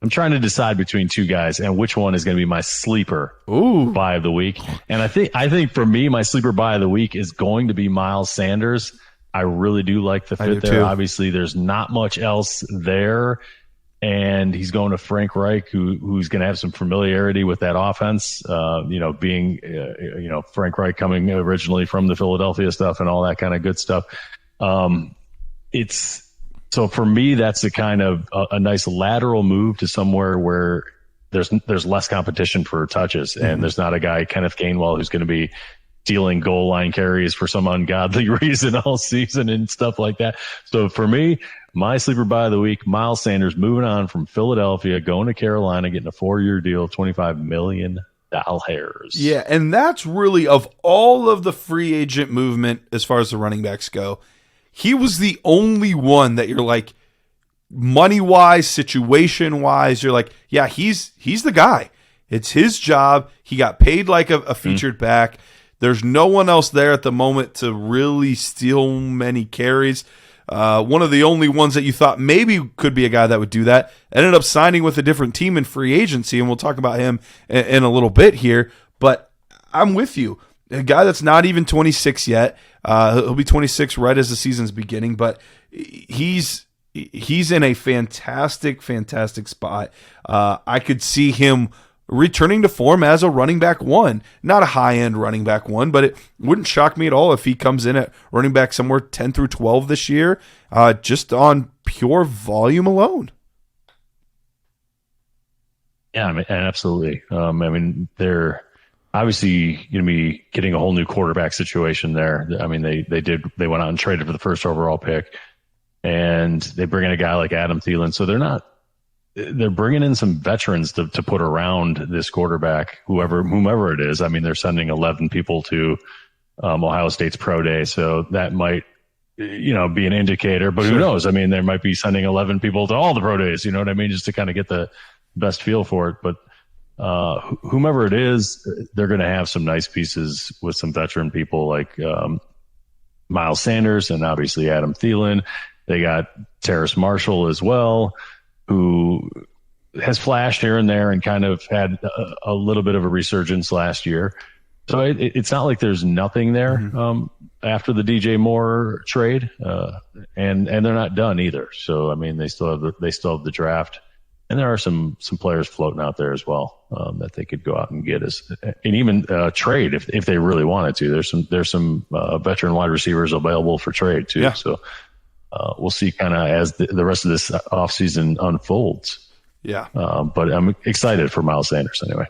I'm trying to decide between two guys and which one is going to be my sleeper buy of the week. And I think for me, my sleeper buy of the week is going to be Miles Sanders. I really do like the fit there. Too. Obviously, there's not much else there. And he's going to Frank Reich, who's going to have some familiarity with that offense. Being Frank Reich coming originally from the Philadelphia stuff and all that kind of good stuff. So for me, that's a kind of a nice lateral move to somewhere where there's less competition for touches, and there's not a guy, Kenneth Gainwell, who's going to be stealing goal line carries for some ungodly reason all season and stuff like that. So for me, my sleeper buy of the week, Miles Sanders, moving on from Philadelphia, going to Carolina, getting a 4-year deal, $25 million. Yeah, and that's really, of all of the free agent movement as far as the running backs go, he was the only one that you're like, money-wise, situation-wise, you're like, yeah, he's the guy. It's his job. He got paid like a featured back. There's no one else there at the moment to really steal many carries. One of the only ones that you thought maybe could be a guy that would do that ended up signing with a different team in free agency, and we'll talk about him in a little bit here. But I'm with you. A guy that's not even 26 yet. He'll be 26 right as the season's beginning, but he's in a fantastic spot. I could see him returning to form as a running back one, not a high-end running back one, but it wouldn't shock me at all if he comes in at running back somewhere 10 through 12 this year, just on pure volume alone. Yeah, absolutely. They're obviously going to be getting a whole new quarterback situation there. I mean, they went out and traded for the first overall pick, and they bring in a guy like Adam Thielen. So they're bringing in some veterans to put around this quarterback, whomever it is. I mean, they're sending 11 people to Ohio State's pro day. So that might, be an indicator, but who knows? I mean, they might be sending 11 people to all the pro days, you know what I mean? Just to kind of get the best feel for it. But whomever it is, they're going to have some nice pieces with some veteran people like Miles Sanders and obviously Adam Thielen. They got Terrace Marshall as well, who has flashed here and there and kind of had a little bit of a resurgence last year. So it's not like there's nothing there after the DJ Moore trade, and they're not done either. So I mean, they still have the draft, and there are some players floating out there as well that they could go out and get and even trade if they really wanted to. There's some veteran wide receivers available for trade too. Yeah. So. We'll see kind of as the rest of this offseason unfolds. Yeah. But I'm excited for Miles Sanders anyway.